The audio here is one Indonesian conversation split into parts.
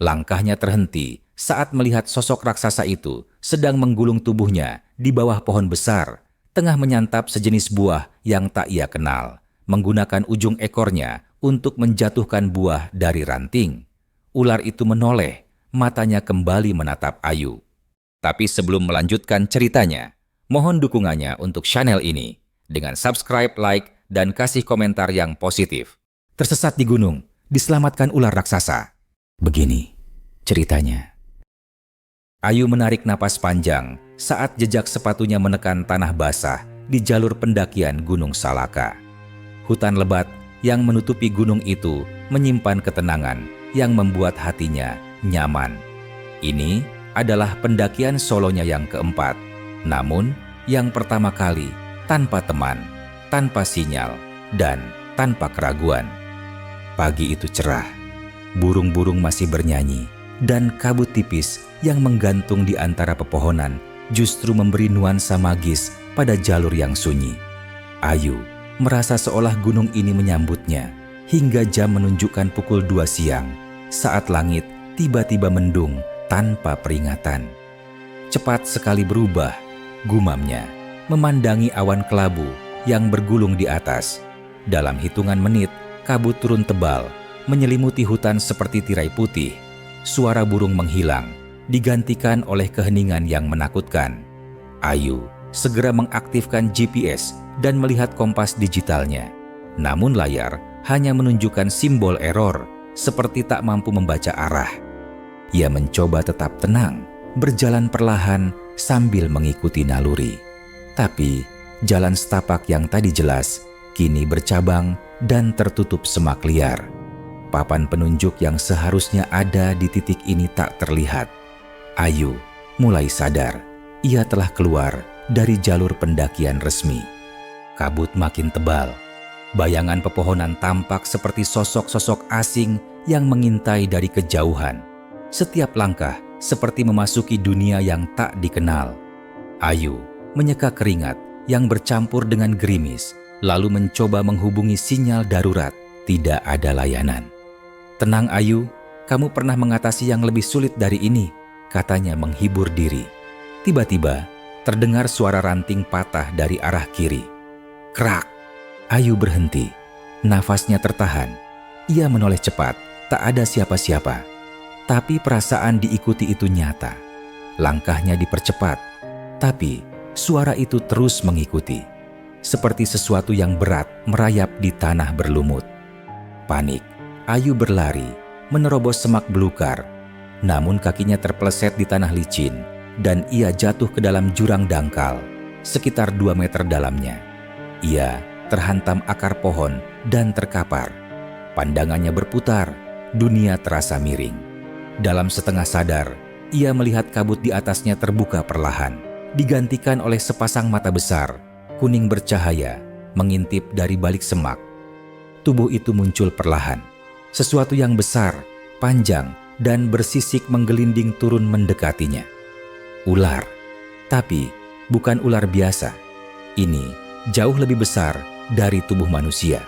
Langkahnya terhenti saat melihat sosok raksasa itu sedang menggulung tubuhnya di bawah pohon besar, tengah menyantap sejenis buah yang tak ia kenal, menggunakan ujung ekornya untuk menjatuhkan buah dari ranting. Ular itu menoleh, matanya kembali menatap Ayu. Tapi sebelum melanjutkan ceritanya, mohon dukungannya untuk channel ini dengan subscribe, like, dan kasih komentar yang positif. Tersesat di gunung, diselamatkan ular raksasa. Begini ceritanya. Ayu menarik napas panjang saat jejak sepatunya menekan tanah basah di jalur pendakian Gunung Salaka. Hutan lebat yang menutupi gunung itu menyimpan ketenangan yang membuat hatinya nyaman. Ini adalah pendakian solonya yang keempat, namun yang pertama kali tanpa teman, tanpa sinyal, dan tanpa keraguan. Pagi itu cerah, burung-burung masih bernyanyi, dan kabut tipis yang menggantung di antara pepohonan justru memberi nuansa magis pada jalur yang sunyi. Ayu merasa seolah gunung ini menyambutnya hingga jam menunjukkan pukul 2 siang saat langit tiba-tiba mendung tanpa peringatan. Cepat sekali berubah, gumamnya, memandangi awan kelabu yang bergulung di atas. Dalam hitungan menit, kabut turun tebal, menyelimuti hutan seperti tirai putih. Suara burung menghilang, digantikan oleh keheningan yang menakutkan. Ayu segera mengaktifkan GPS dan melihat kompas digitalnya. Namun layar hanya menunjukkan simbol error, seperti tak mampu membaca arah. Ia mencoba tetap tenang, berjalan perlahan sambil mengikuti naluri. Tapi jalan setapak yang tadi jelas, kini bercabang dan tertutup semak liar. Papan penunjuk yang seharusnya ada di titik ini tak terlihat. Ayu mulai sadar, ia telah keluar dari jalur pendakian resmi. Kabut makin tebal. Bayangan pepohonan tampak seperti sosok-sosok asing yang mengintai dari kejauhan. Setiap langkah seperti memasuki dunia yang tak dikenal. Ayu menyeka keringat yang bercampur dengan gerimis, lalu mencoba menghubungi sinyal darurat. Tidak ada layanan. "Tenang Ayu, kamu pernah mengatasi yang lebih sulit dari ini," katanya menghibur diri. Tiba-tiba terdengar suara ranting patah dari arah kiri. Krak! Ayu berhenti. Nafasnya tertahan. Ia menoleh cepat, tak ada siapa-siapa. Tapi perasaan diikuti itu nyata. Langkahnya dipercepat, tapi suara itu terus mengikuti. Seperti sesuatu yang berat merayap di tanah berlumut. Panik, Ayu berlari, menerobos semak belukar. Namun kakinya terpeleset di tanah licin, dan ia jatuh ke dalam jurang dangkal, sekitar 2 meter dalamnya. Ia terhantam akar pohon dan terkapar. Pandangannya berputar, dunia terasa miring. Dalam setengah sadar, ia melihat kabut di atasnya terbuka perlahan, digantikan oleh sepasang mata besar, kuning bercahaya, mengintip dari balik semak. Tubuh itu muncul perlahan. Sesuatu yang besar, panjang, dan bersisik menggelinding turun mendekatinya. Ular, tapi bukan ular biasa. Ini jauh lebih besar dari tubuh manusia.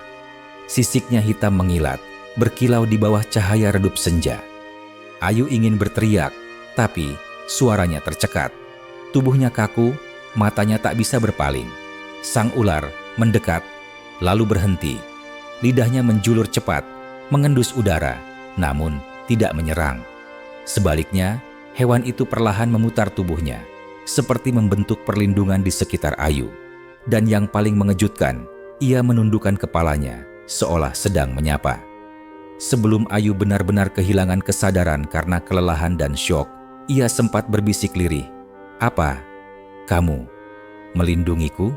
Sisiknya hitam mengilat, berkilau di bawah cahaya redup senja. Ayu ingin berteriak, tapi suaranya tercekat. Tubuhnya kaku, matanya tak bisa berpaling. Sang ular mendekat, lalu berhenti. Lidahnya menjulur cepat, mengendus udara, namun tidak menyerang. Sebaliknya, hewan itu perlahan memutar tubuhnya, seperti membentuk perlindungan di sekitar Ayu. Dan yang paling mengejutkan, ia menundukkan kepalanya, seolah sedang menyapa. Sebelum Ayu benar-benar kehilangan kesadaran karena kelelahan dan syok, ia sempat berbisik lirih, "Apa? Kamu melindungiku?"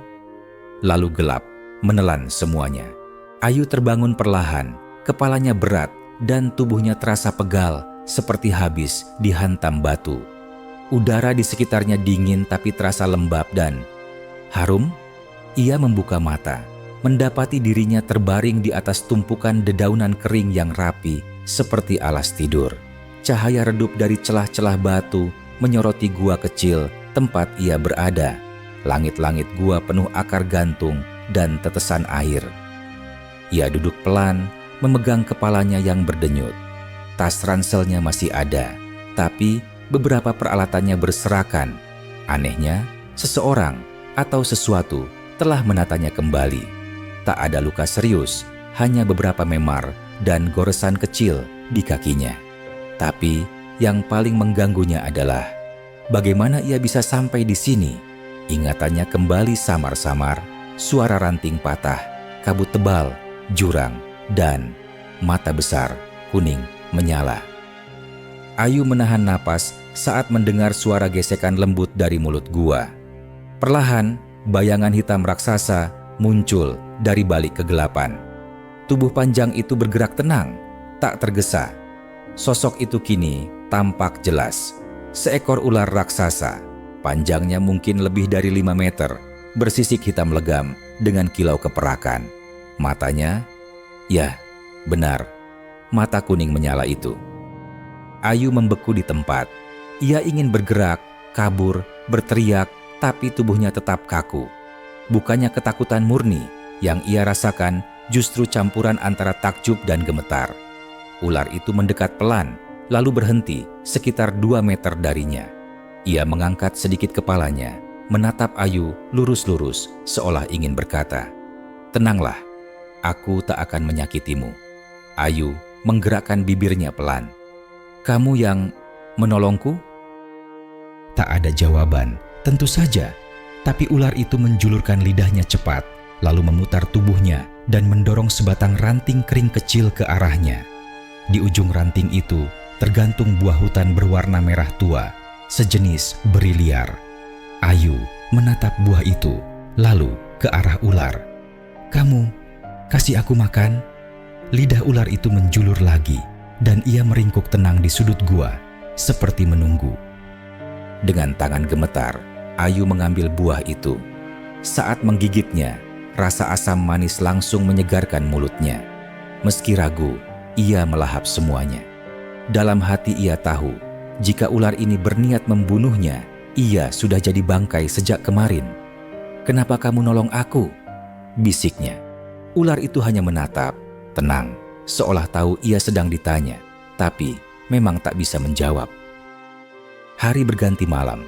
Lalu gelap, menelan semuanya. Ayu terbangun perlahan, kepalanya berat dan tubuhnya terasa pegal seperti habis dihantam batu. Udara di sekitarnya dingin tapi terasa lembab dan harum. Ia membuka mata, mendapati dirinya terbaring di atas tumpukan dedaunan kering yang rapi seperti alas tidur. Cahaya redup dari celah-celah batu menyoroti gua kecil tempat ia berada. Langit-langit gua penuh akar gantung dan tetesan air. Ia duduk pelan, memegang kepalanya yang berdenyut. Tas ranselnya masih ada, tapi beberapa peralatannya berserakan. Anehnya, seseorang atau sesuatu telah menatanya kembali. Tak ada luka serius, hanya beberapa memar dan goresan kecil di kakinya. Tapi yang paling mengganggunya adalah bagaimana ia bisa sampai di sini. Ingatannya kembali samar-samar, suara ranting patah, kabut tebal, jurang, dan mata besar kuning menyala. Ayu menahan napas saat mendengar suara gesekan lembut dari mulut gua. Perlahan, bayangan hitam raksasa muncul dari balik kegelapan. Tubuh panjang itu bergerak tenang, tak tergesa. Sosok itu kini tampak jelas. Seekor ular raksasa, panjangnya mungkin lebih dari 5 meter, bersisik hitam legam dengan kilau keperakan. Matanya, ya, benar, mata kuning menyala itu. Ayu membeku di tempat. Ia ingin bergerak, kabur, berteriak, tapi tubuhnya tetap kaku. Bukannya ketakutan murni, yang ia rasakan justru campuran antara takjub dan gemetar. Ular itu mendekat pelan, lalu berhenti sekitar 2 meter darinya. Ia mengangkat sedikit kepalanya, menatap Ayu lurus-lurus seolah ingin berkata, "Tenanglah, aku tak akan menyakitimu." Ayu menggerakkan bibirnya pelan. "Kamu yang menolongku?" Tak ada jawaban, tentu saja. Tapi ular itu menjulurkan lidahnya cepat, lalu memutar tubuhnya dan mendorong sebatang ranting kering kecil ke arahnya. Di ujung ranting itu tergantung buah hutan berwarna merah tua, sejenis beri liar. Ayu menatap buah itu, lalu ke arah ular. "Kamu kasih aku makan?" Lidah ular itu menjulur lagi, dan ia meringkuk tenang di sudut gua, seperti menunggu. Dengan tangan gemetar, Ayu mengambil buah itu. Saat menggigitnya, rasa asam manis langsung menyegarkan mulutnya. Meski ragu, ia melahap semuanya. Dalam hati ia tahu, jika ular ini berniat membunuhnya, ia sudah jadi bangkai sejak kemarin. "Kenapa kamu nolong aku?" bisiknya. Ular itu hanya menatap, tenang, seolah tahu ia sedang ditanya, tapi memang tak bisa menjawab. Hari berganti malam.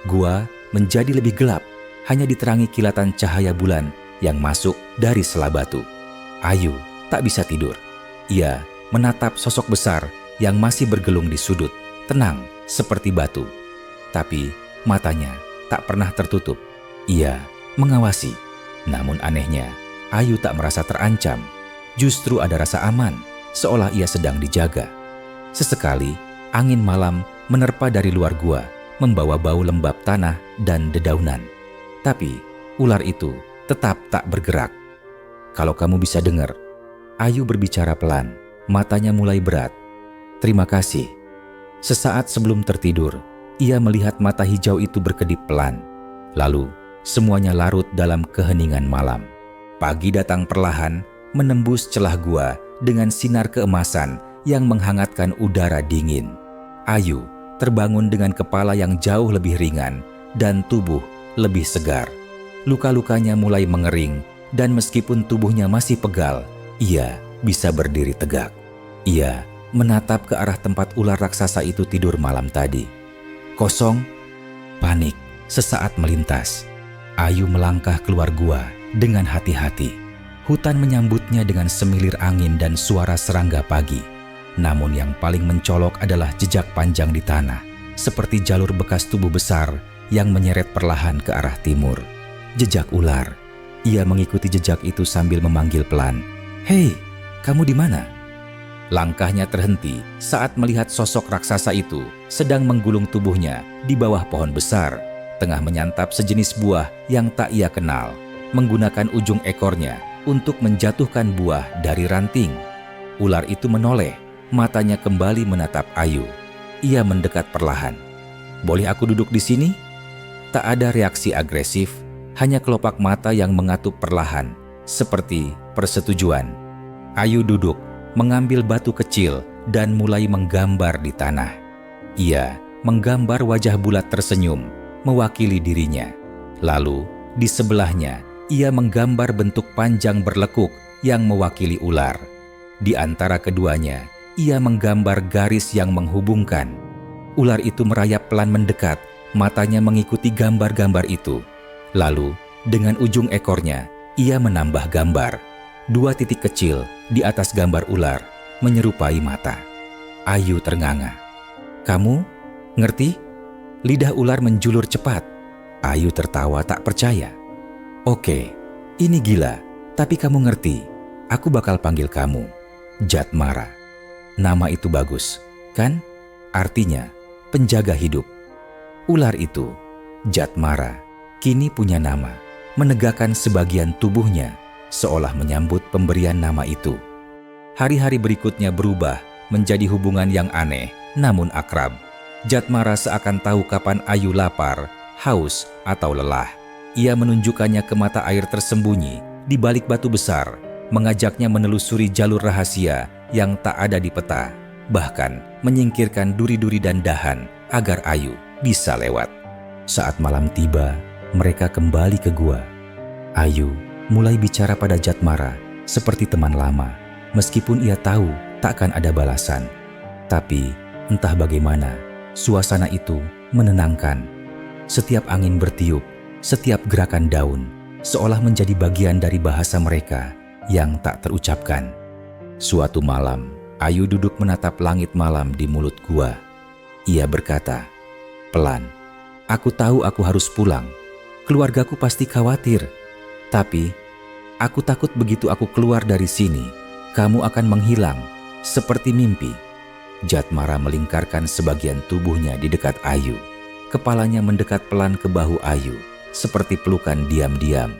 Gua menjadi lebih gelap, hanya diterangi kilatan cahaya bulan yang masuk dari sela batu. Ayu tak bisa tidur. Ia menatap sosok besar yang masih bergelung di sudut, tenang seperti batu. Tapi matanya tak pernah tertutup. Ia mengawasi. Namun anehnya, Ayu tak merasa terancam. Justru ada rasa aman, seolah ia sedang dijaga. Sesekali, angin malam menerpa dari luar gua, membawa bau lembab tanah dan dedaunan. Tapi ular itu tetap tak bergerak. "Kalau kamu bisa dengar," Ayu berbicara pelan, matanya mulai berat. "Terima kasih." Sesaat sebelum tertidur, ia melihat mata hijau itu berkedip pelan. Lalu, semuanya larut dalam keheningan malam. Pagi datang perlahan, menembus celah gua dengan sinar keemasan yang menghangatkan udara dingin. Ayu terbangun dengan kepala yang jauh lebih ringan dan tubuh lebih segar. Luka-lukanya mulai mengering, dan meskipun tubuhnya masih pegal, ia bisa berdiri tegak. Ia menatap ke arah tempat ular raksasa itu tidur malam tadi. Kosong, panik sesaat melintas. Ayu melangkah keluar gua dengan hati-hati. Hutan menyambutnya dengan semilir angin dan suara serangga pagi. Namun yang paling mencolok adalah jejak panjang di tanah, seperti jalur bekas tubuh besar yang menyeret perlahan ke arah timur. Jejak ular. Ia mengikuti jejak itu sambil memanggil pelan, "Hei, kamu di mana?" Langkahnya terhenti saat melihat sosok raksasa itu sedang menggulung tubuhnya di bawah pohon besar, tengah menyantap sejenis buah yang tak ia kenal, menggunakan ujung ekornya untuk menjatuhkan buah dari ranting. Ular itu menoleh, matanya kembali menatap Ayu. Ia mendekat perlahan. "Boleh aku duduk di sini?" Tak ada reaksi agresif, hanya kelopak mata yang mengatup perlahan, seperti persetujuan. Ayu duduk, mengambil batu kecil dan mulai menggambar di tanah. Ia menggambar wajah bulat tersenyum, mewakili dirinya. Lalu, di sebelahnya, ia menggambar bentuk panjang berlekuk yang mewakili ular. Di antara keduanya, ia menggambar garis yang menghubungkan. Ular itu merayap pelan mendekat, matanya mengikuti gambar-gambar itu. Lalu, dengan ujung ekornya, ia menambah gambar. 2 titik kecil di atas gambar ular, menyerupai mata. Ayu ternganga. "Kamu ngerti?" Lidah ular menjulur cepat. Ayu tertawa tak percaya. "Oke, ini gila, tapi kamu ngerti. Aku bakal panggil kamu Jatmara. Nama itu bagus, kan? Artinya, penjaga hidup." Ular itu, Jatmara, kini punya nama, menegakkan sebagian tubuhnya, seolah menyambut pemberian nama itu. Hari-hari berikutnya berubah menjadi hubungan yang aneh, namun akrab. Jatmara seakan tahu kapan Ayu lapar, haus, atau lelah. Ia menunjukkannya ke mata air tersembunyi di balik batu besar, mengajaknya menelusuri jalur rahasia yang tak ada di peta, bahkan menyingkirkan duri-duri dan dahan agar Ayu bisa lewat. Saat malam tiba, mereka kembali ke gua. Ayu mulai bicara pada Jatmara seperti teman lama, meskipun ia tahu takkan ada balasan. Tapi entah bagaimana, suasana itu menenangkan. Setiap angin bertiup, setiap gerakan daun, seolah menjadi bagian dari bahasa mereka yang tak terucapkan. Suatu malam, Ayu duduk menatap langit malam di mulut gua. Ia berkata, pelan, "Aku tahu aku harus pulang. Keluargaku pasti khawatir. Tapi, aku takut begitu aku keluar dari sini, kamu akan menghilang, seperti mimpi." Jatmara melingkarkan sebagian tubuhnya di dekat Ayu. Kepalanya mendekat pelan ke bahu Ayu, seperti pelukan diam-diam.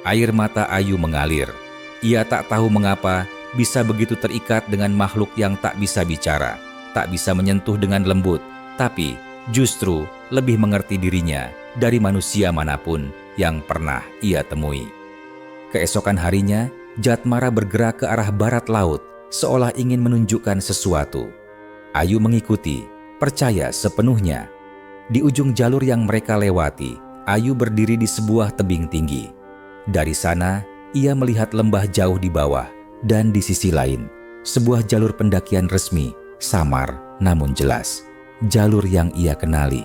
Air mata Ayu mengalir. Ia tak tahu mengapa bisa begitu terikat dengan makhluk yang tak bisa bicara, tak bisa menyentuh dengan lembut, tapi justru lebih mengerti dirinya dari manusia manapun yang pernah ia temui. Keesokan harinya, Jatmara bergerak ke arah barat laut, seolah ingin menunjukkan sesuatu. Ayu mengikuti, percaya sepenuhnya. Di ujung jalur yang mereka lewati, Ayu berdiri di sebuah tebing tinggi. Dari sana, ia melihat lembah jauh di bawah, dan di sisi lain, sebuah jalur pendakian resmi, samar namun jelas. Jalur yang ia kenali.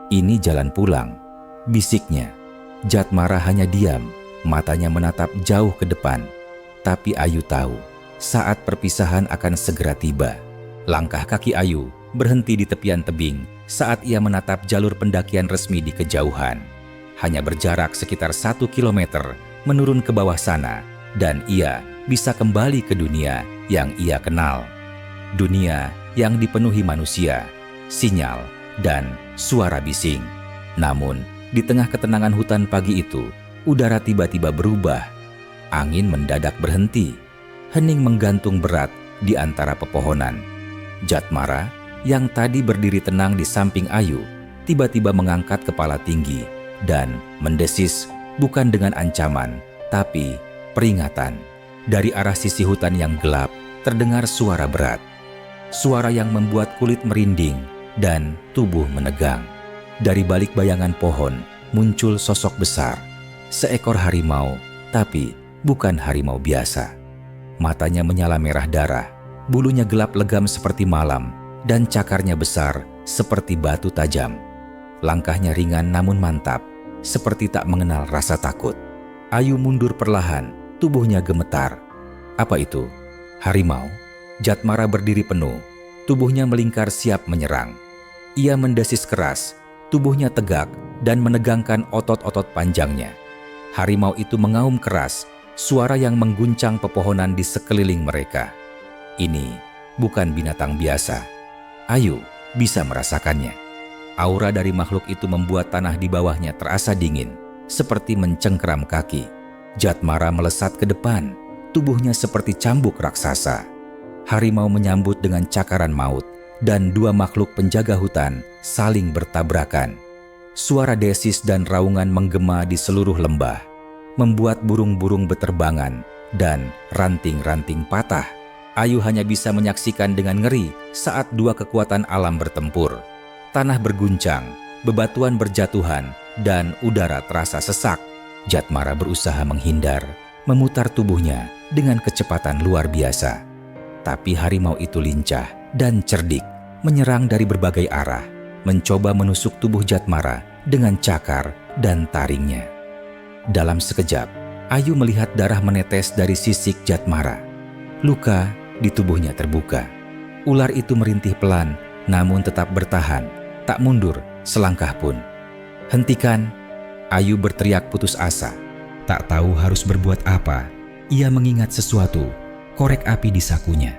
"Ini jalan pulang," bisiknya. Jatmara hanya diam, matanya menatap jauh ke depan. Tapi Ayu tahu, saat perpisahan akan segera tiba. Langkah kaki Ayu berhenti di tepian tebing saat ia menatap jalur pendakian resmi di kejauhan. Hanya berjarak sekitar 1 kilometer menurun ke bawah sana, dan ia bisa kembali ke dunia yang ia kenal. Dunia yang dipenuhi manusia, sinyal, dan suara bising. Namun, di tengah ketenangan hutan pagi itu, udara tiba-tiba berubah. Angin mendadak berhenti. Hening menggantung berat di antara pepohonan. Jatmara, yang tadi berdiri tenang di samping Ayu, tiba-tiba mengangkat kepala tinggi dan mendesis, bukan dengan ancaman, tapi peringatan. Dari arah sisi hutan yang gelap, terdengar suara berat. Suara yang membuat kulit merinding dan tubuh menegang. Dari balik bayangan pohon, muncul sosok besar. Seekor harimau, tapi bukan harimau biasa. Matanya menyala merah darah, bulunya gelap legam seperti malam, dan cakarnya besar seperti batu tajam. Langkahnya ringan namun mantap, seperti tak mengenal rasa takut. Ayu mundur perlahan, tubuhnya gemetar. Apa itu? Harimau? Jatmara berdiri penuh, tubuhnya melingkar siap menyerang. Ia mendesis keras, tubuhnya tegak dan menegangkan otot-otot panjangnya. Harimau itu mengaum keras, suara yang mengguncang pepohonan di sekeliling mereka. Ini bukan binatang biasa. Ayu bisa merasakannya. Aura dari makhluk itu membuat tanah di bawahnya terasa dingin, seperti mencengkeram kaki. Jatmara melesat ke depan, tubuhnya seperti cambuk raksasa. Harimau menyambut dengan cakaran maut, dan 2 makhluk penjaga hutan saling bertabrakan. Suara desis dan raungan menggema di seluruh lembah, membuat burung-burung beterbangan dan ranting-ranting patah. Ayu hanya bisa menyaksikan dengan ngeri saat 2 kekuatan alam bertempur. Tanah berguncang, bebatuan berjatuhan, dan udara terasa sesak. Jatmara berusaha menghindar, memutar tubuhnya dengan kecepatan luar biasa. Tapi harimau itu lincah dan cerdik, menyerang dari berbagai arah, mencoba menusuk tubuh Jatmara dengan cakar dan taringnya. Dalam sekejap, Ayu melihat darah menetes dari sisik Jatmara. Luka di tubuhnya terbuka. Ular itu merintih pelan, namun tetap bertahan, tak mundur selangkah pun. "Hentikan!" Ayu berteriak putus asa. Tak tahu harus berbuat apa, ia mengingat sesuatu, korek api di sakunya.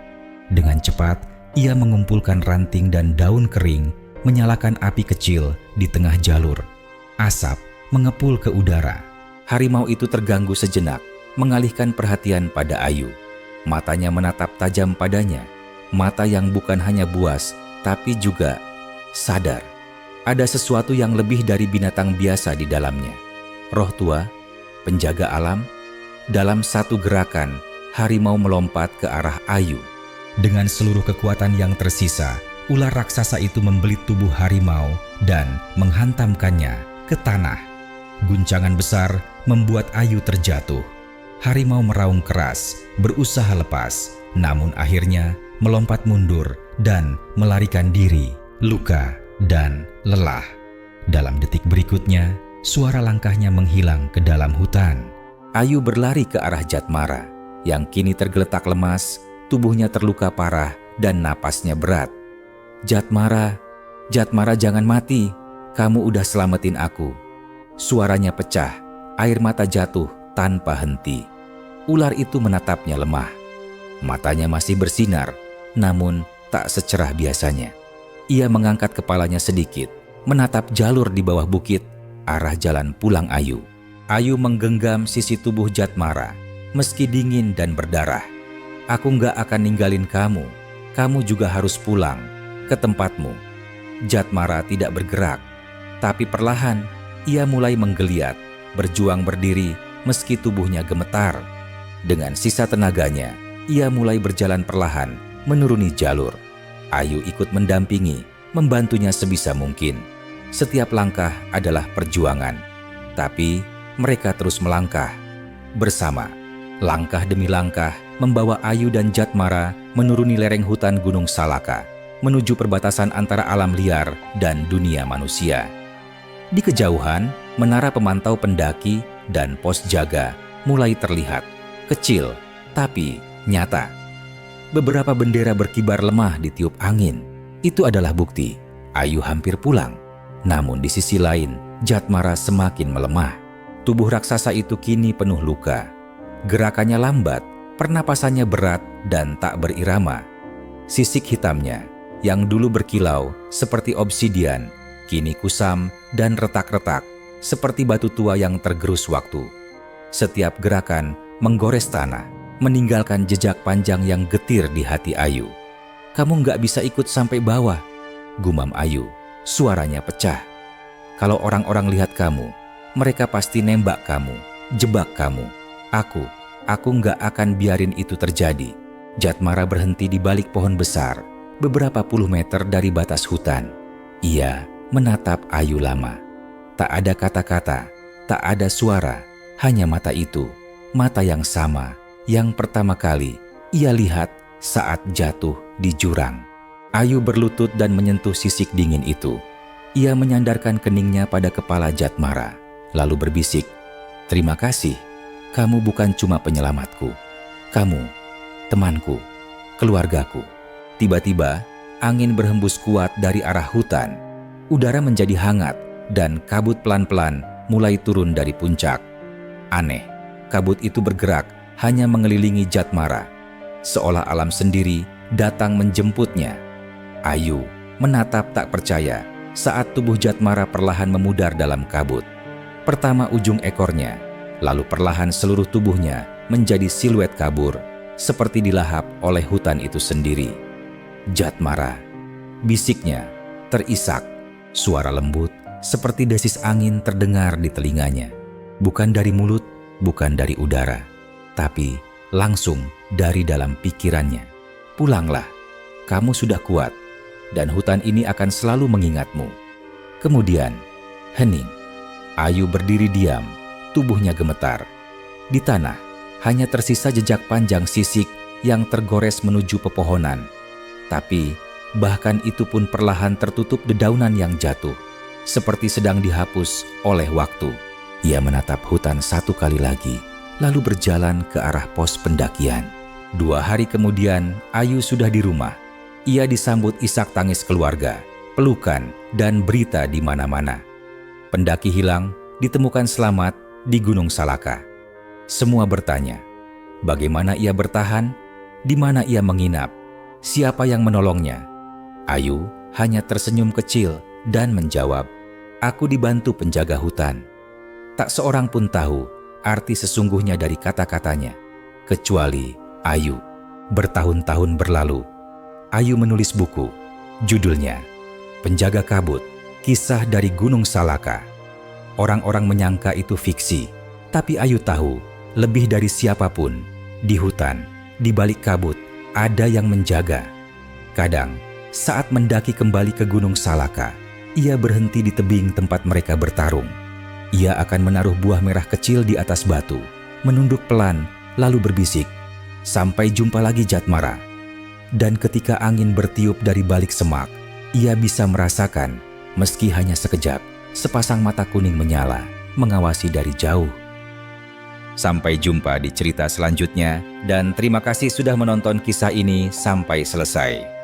Dengan cepat, ia mengumpulkan ranting dan daun kering, menyalakan api kecil di tengah jalur. Asap mengepul ke udara. Harimau itu terganggu sejenak, mengalihkan perhatian pada Ayu. Matanya menatap tajam padanya, mata yang bukan hanya buas, tapi juga sadar. Ada sesuatu yang lebih dari binatang biasa di dalamnya. Roh tua, penjaga alam. Dalam satu gerakan, harimau melompat ke arah Ayu. Dengan seluruh kekuatan yang tersisa, ular raksasa itu membelit tubuh harimau dan menghantamkannya ke tanah. Guncangan besar membuat Ayu terjatuh. Harimau meraung keras, berusaha lepas, namun akhirnya melompat mundur dan melarikan diri, luka dan lelah. Dalam detik berikutnya, suara langkahnya menghilang ke dalam hutan. Ayu berlari ke arah Jatmara, yang kini tergeletak lemas, tubuhnya terluka parah dan napasnya berat. "Jatmara, Jatmara jangan mati, kamu udah selamatin aku." Suaranya pecah, air mata jatuh tanpa henti. Ular itu menatapnya lemah. Matanya masih bersinar, namun tak secerah biasanya. Ia mengangkat kepalanya sedikit, menatap jalur di bawah bukit, arah jalan pulang Ayu. Ayu menggenggam sisi tubuh Jatmara, meski dingin dan berdarah. "Aku nggak akan ninggalin kamu. Kamu juga harus pulang ke tempatmu." Jatmara tidak bergerak, tapi perlahan ia mulai menggeliat, berjuang berdiri meski tubuhnya gemetar. Dengan sisa tenaganya, ia mulai berjalan perlahan menuruni jalur. Ayu ikut mendampingi, membantunya sebisa mungkin. Setiap langkah adalah perjuangan, tapi mereka terus melangkah bersama. Langkah demi langkah membawa Ayu dan Jatmara menuruni lereng hutan Gunung Salaka, menuju perbatasan antara alam liar dan dunia manusia. Di kejauhan, menara pemantau pendaki dan pos jaga mulai terlihat, kecil tapi nyata. Beberapa bendera berkibar lemah ditiup angin. Itu adalah bukti Ayu hampir pulang. Namun di sisi lain, Jatmara semakin melemah. Tubuh raksasa itu kini penuh luka. Gerakannya lambat, pernapasannya berat dan tak berirama. Sisik hitamnya, yang dulu berkilau seperti obsidian, kini kusam dan retak-retak, seperti batu tua yang tergerus waktu. Setiap gerakan menggores tanah, meninggalkan jejak panjang yang getir di hati Ayu. "Kamu nggak bisa ikut sampai bawah," gumam Ayu. Suaranya pecah. "Kalau orang-orang lihat kamu, mereka pasti nembak kamu, jebak kamu. Aku nggak akan biarin itu terjadi." Jatmara berhenti di balik pohon besar, beberapa puluh meter dari batas hutan. Ia menatap Ayu lama. Tak ada kata-kata, tak ada suara, hanya mata itu. Mata yang sama, yang pertama kali ia lihat saat jatuh di jurang. Ayu berlutut dan menyentuh sisik dingin itu. Ia menyandarkan keningnya pada kepala Jatmara, lalu berbisik, "Terima kasih, kamu bukan cuma penyelamatku. Kamu, temanku, keluargaku." Tiba-tiba, angin berhembus kuat dari arah hutan. Udara menjadi hangat dan kabut pelan-pelan mulai turun dari puncak. Aneh, kabut itu bergerak hanya mengelilingi Jatmara, seolah alam sendiri datang menjemputnya. Ayu menatap tak percaya saat tubuh Jatmara perlahan memudar dalam kabut. Pertama ujung ekornya, lalu perlahan seluruh tubuhnya menjadi siluet kabur, seperti dilahap oleh hutan itu sendiri. "Jatmara," bisiknya terisak. Suara lembut seperti desis angin terdengar di telinganya. Bukan dari mulut, bukan dari udara, tapi langsung dari dalam pikirannya. "Pulanglah, kamu sudah kuat, dan hutan ini akan selalu mengingatmu." Kemudian, hening. Ayu berdiri diam, tubuhnya gemetar. Di tanah, hanya tersisa jejak panjang sisik yang tergores menuju pepohonan. Tapi bahkan itu pun perlahan tertutup dedaunan yang jatuh, seperti sedang dihapus oleh waktu. Ia menatap hutan satu kali lagi, lalu berjalan ke arah pos pendakian. 2 hari kemudian, Ayu sudah di rumah. Ia disambut isak tangis keluarga, pelukan, dan berita di mana-mana. Pendaki hilang ditemukan selamat di Gunung Salaka. Semua bertanya, bagaimana ia bertahan, di mana ia menginap, siapa yang menolongnya. Ayu hanya tersenyum kecil dan menjawab, "Aku dibantu penjaga hutan." Tak seorang pun tahu arti sesungguhnya dari kata-katanya, kecuali Ayu. Bertahun-tahun berlalu, Ayu menulis buku. Judulnya, Penjaga Kabut, Kisah dari Gunung Salaka. Orang-orang menyangka itu fiksi, tapi Ayu tahu, lebih dari siapapun, di hutan, di balik kabut, ada yang menjaga. Kadang, saat mendaki kembali ke Gunung Salaka, ia berhenti di tebing tempat mereka bertarung. Ia akan menaruh buah merah kecil di atas batu, menunduk pelan, lalu berbisik, "Sampai jumpa lagi Jatmara." Dan ketika angin bertiup dari balik semak, ia bisa merasakan, meski hanya sekejap, sepasang mata kuning menyala, mengawasi dari jauh. Sampai jumpa di cerita selanjutnya, dan terima kasih sudah menonton kisah ini sampai selesai.